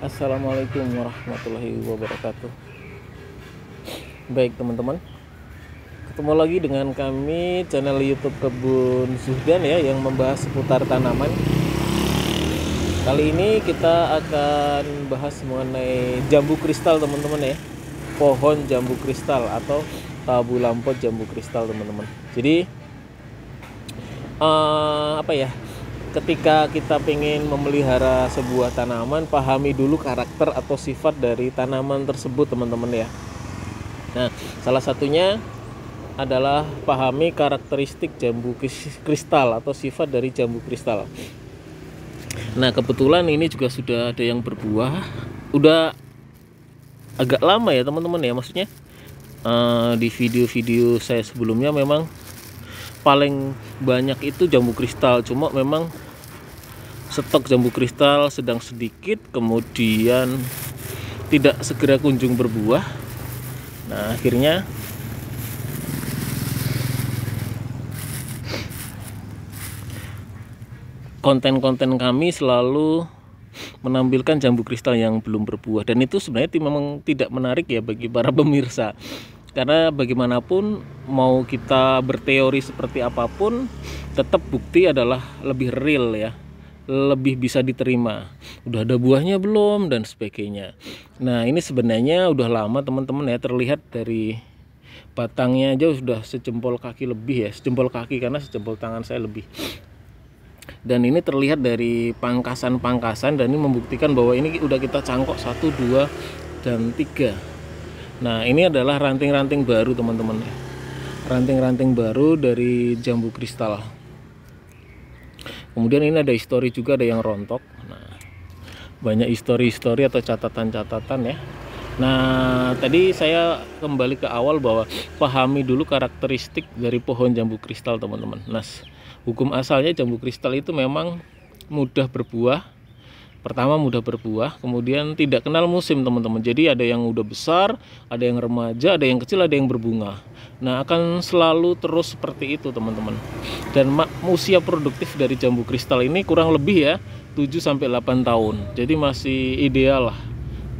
Assalamualaikum warahmatullahi wabarakatuh. Baik teman-teman, ketemu lagi dengan kami channel YouTube Kebun Zuhdan ya, yang membahas seputar tanaman. Kali ini kita akan bahas mengenai jambu kristal teman-teman ya, pohon jambu kristal atau tabu lampot jambu kristal teman-teman. Jadi ketika kita ingin memelihara sebuah tanaman, pahami dulu karakter atau sifat dari tanaman tersebut teman-teman ya. Nah, salah satunya adalah pahami karakteristik jambu kristal atau sifat dari jambu kristal. Nah, kebetulan ini juga sudah ada yang berbuah, udah agak lama ya teman-teman ya, maksudnya di video-video saya sebelumnya memang paling banyak itu jambu kristal, cuma memang stok jambu kristal sedang sedikit, kemudian tidak segera kunjung berbuah. Nah, akhirnya konten-konten kami selalu menampilkan jambu kristal yang belum berbuah, dan itu sebenarnya memang tidak menarik ya bagi para pemirsa. Karena bagaimanapun mau kita berteori seperti apapun, tetap bukti adalah lebih real ya, lebih bisa diterima. Udah ada buahnya belum dan sebagainya. Nah, ini sebenarnya udah lama teman-teman ya, terlihat dari batangnya aja sudah sejempol kaki lebih ya, sejempol kaki karena sejempol tangan saya lebih. Dan ini terlihat dari pangkasan-pangkasan, dan ini membuktikan bahwa ini udah kita cangkok 1, 2, dan 3. Nah, ini adalah ranting-ranting baru teman-teman ya, ranting-ranting baru dari jambu kristal. Kemudian ini ada histori juga, ada yang rontok. Nah, banyak histori-histori atau catatan-catatan ya. Nah, tadi saya kembali ke awal bahwa pahami dulu karakteristik dari pohon jambu kristal teman-teman. Nah, hukum asalnya jambu kristal itu memang mudah berbuah. Pertama mudah berbuah, kemudian tidak kenal musim teman-teman. Jadi ada yang udah besar, ada yang remaja, ada yang kecil, ada yang berbunga. Nah, akan selalu terus seperti itu teman-teman. Dan usia produktif dari jambu kristal ini kurang lebih ya 7-8 tahun. Jadi masih ideal lah.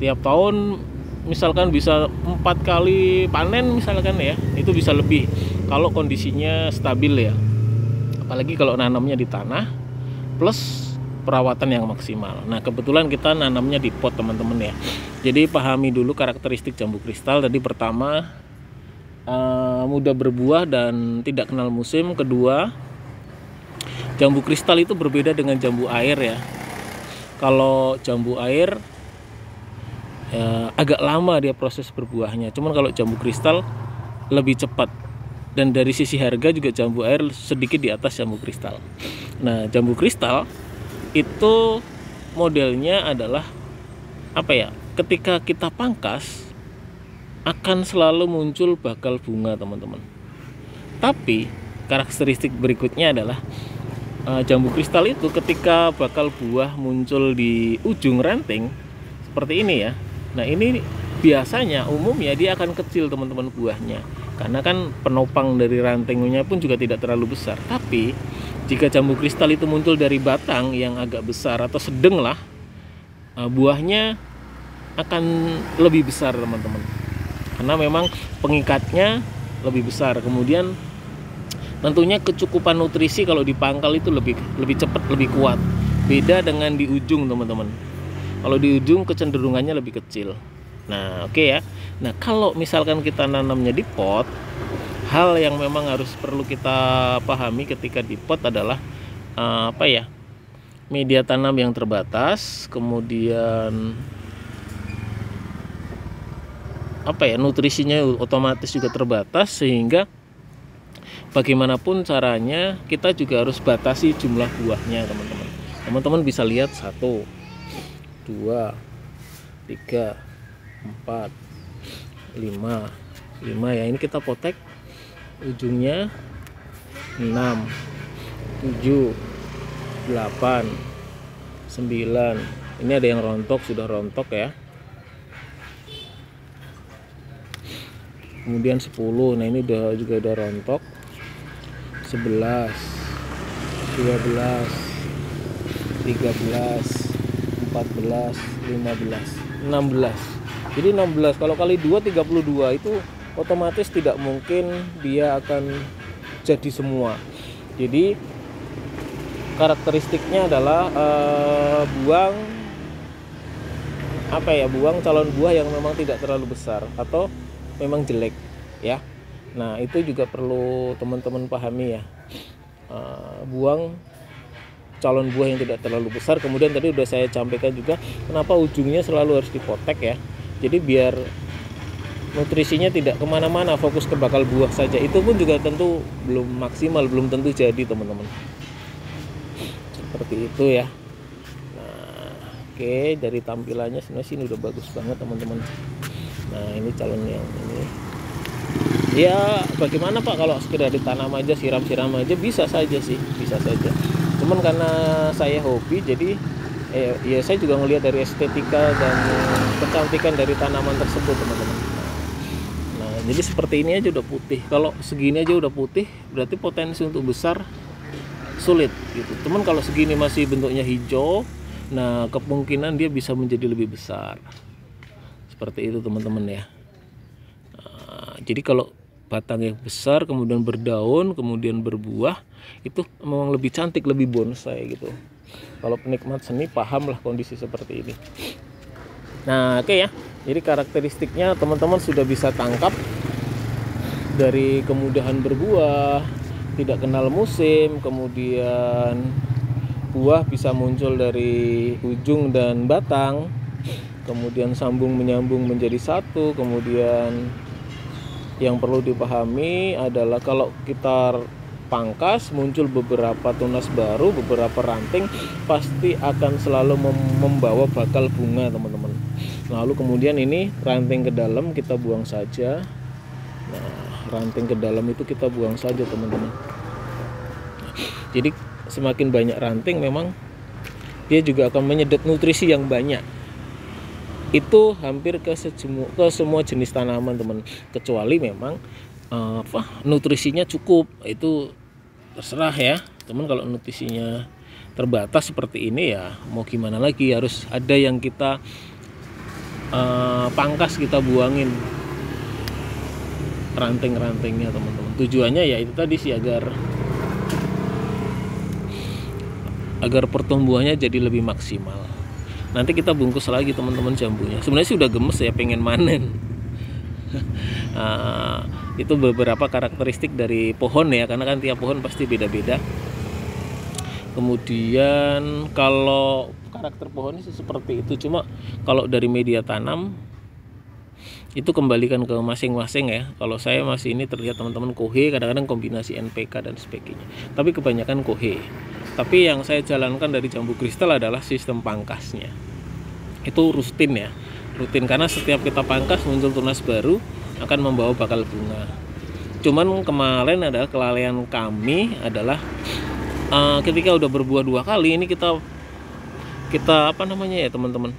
Tiap tahun misalkan bisa 4 kali panen misalkan ya, itu bisa lebih kalau kondisinya stabil ya. Apalagi kalau nanamnya di tanah plus perawatan yang maksimal. Nah, kebetulan kita nanamnya di pot teman-teman ya. Jadi pahami dulu karakteristik jambu kristal. Tadi pertama mudah berbuah dan tidak kenal musim. Kedua, jambu kristal itu berbeda dengan jambu air ya. Kalau jambu air agak lama dia proses berbuahnya. Cuman kalau jambu kristal lebih cepat. Dan dari sisi harga juga jambu air sedikit di atas jambu kristal. Nah, jambu kristal itu modelnya adalah ketika kita pangkas akan selalu muncul bakal bunga teman-teman. Tapi karakteristik berikutnya adalah jambu kristal itu ketika bakal buah muncul di ujung ranting seperti ini ya. Nah, ini biasanya umumnya dia akan kecil teman-teman buahnya, karena kan penopang dari rantingnya pun juga tidak terlalu besar. Tapi jika jambu kristal itu muncul dari batang yang agak besar atau sedang lah, buahnya akan lebih besar teman-teman, karena memang pengikatnya lebih besar. Kemudian tentunya kecukupan nutrisi kalau dipangkal itu lebih cepat, lebih kuat. Beda dengan di ujung teman-teman. Kalau di ujung kecenderungannya lebih kecil. Nah, oke ya. Nah, kalau misalkan kita nanamnya di pot, hal yang memang harus perlu kita pahami ketika di pot adalah media tanam yang terbatas, kemudian nutrisinya otomatis juga terbatas, sehingga bagaimanapun caranya kita juga harus batasi jumlah buahnya teman-teman. Teman-teman bisa lihat 1, 2, 3, 4, 5 ya. Ini kita potek ujungnya 6, 7, 8, 9. Ini ada yang rontok, sudah rontok ya. Kemudian 10. Nah, ini juga udah rontok. 11, 12, 13, 14, 14, 15, 16. Jadi 16 kalau kali 2 32 itu otomatis tidak mungkin dia akan jadi semua. Jadi karakteristiknya adalah buang buang calon buah yang memang tidak terlalu besar atau memang jelek ya. Nah, itu juga perlu teman-teman pahami ya. Buang calon buah yang tidak terlalu besar. Kemudian tadi udah saya sampaikan juga kenapa ujungnya selalu harus dipotek ya. Jadi biar nutrisinya tidak kemana-mana, fokus ke bakal buah saja. Itu pun juga tentu belum maksimal, belum tentu jadi teman-teman. Seperti itu ya. Nah, oke, dari tampilannya sebenarnya sini udah bagus banget teman-teman. Nah, ini calon yang ini. Ya, bagaimana Pak kalau sekedar ditanam aja, siram-siram aja, bisa saja sih, bisa saja. Cuman karena saya hobi, jadi ya saya juga ngelihat dari estetika dan kecantikan dari tanaman tersebut teman-teman. Nah, jadi seperti ini aja udah putih. Kalau segini aja udah putih, berarti potensi untuk besar sulit gitu. Cuman kalau segini masih bentuknya hijau, nah kemungkinan dia bisa menjadi lebih besar. Seperti itu teman-teman ya. Nah, jadi kalau batangnya besar, kemudian berdaun, kemudian berbuah, itu memang lebih cantik, lebih bonsai gitu. Kalau penikmat seni paham lah kondisi seperti ini. Nah, oke ya. Jadi karakteristiknya teman-teman sudah bisa tangkap dari kemudahan berbuah, tidak kenal musim, kemudian buah bisa muncul dari ujung dan batang, kemudian sambung menyambung menjadi satu. Kemudian yang perlu dipahami adalah kalau kita pangkas muncul beberapa tunas baru, beberapa ranting, pasti akan selalu membawa bakal bunga teman-teman. Lalu kemudian ini ranting ke dalam kita buang saja. Nah, ranting ke dalam itu kita buang saja teman-teman. Jadi semakin banyak ranting memang dia juga akan menyedot nutrisi yang banyak. Itu hampir ke semua jenis tanaman teman, kecuali memang nutrisinya cukup, itu terserah ya teman. Kalau nutrisinya terbatas seperti ini ya mau gimana lagi, harus ada yang kita pangkas, kita buangin ranting-rantingnya teman-teman. Tujuannya ya itu tadi sih, agar pertumbuhannya jadi lebih maksimal. Nanti kita bungkus lagi teman-teman jambunya. Sebenarnya sih udah gemes ya, pengen manen. Itu beberapa karakteristik dari pohon ya, karena kan tiap pohon pasti beda-beda. Kemudian kalau karakter pohonnya sih seperti itu. Cuma kalau dari media tanam itu kembalikan ke masing-masing ya. Kalau saya masih ini terlihat teman-teman kohe, kadang-kadang kombinasi NPK dan sebagainya. Tapi kebanyakan kohe. Tapi yang saya jalankan dari jambu kristal adalah sistem pangkasnya. Itu rutin ya, rutin, karena setiap kita pangkas muncul tunas baru akan membawa bakal bunga. Cuman kemarin adalah kelalaian kami adalah ketika udah berbuah 2 kali ini kita apa namanya ya teman-teman,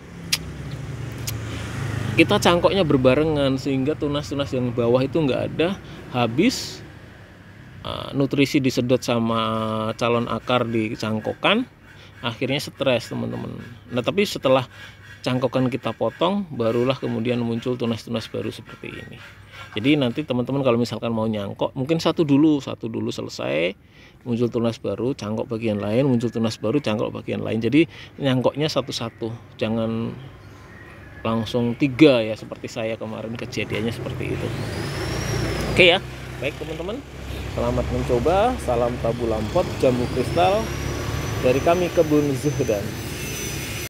kita cangkoknya berbarengan sehingga tunas-tunas yang bawah itu nggak ada, habis. Nutrisi disedot sama calon akar di cangkokan, akhirnya stres teman-teman. Nah, tapi setelah cangkokan kita potong, barulah kemudian muncul tunas-tunas baru seperti ini. Jadi nanti teman-teman kalau misalkan mau nyangkok, mungkin satu dulu selesai, muncul tunas baru, cangkok bagian lain, muncul tunas baru, cangkok bagian lain. Jadi nyangkoknya satu-satu, jangan langsung 3 ya seperti saya kemarin kejadiannya seperti itu. Oke ya, baik teman-teman. Selamat mencoba, salam tabu lampot jambu kristal dari kami Kebun Zuhdan.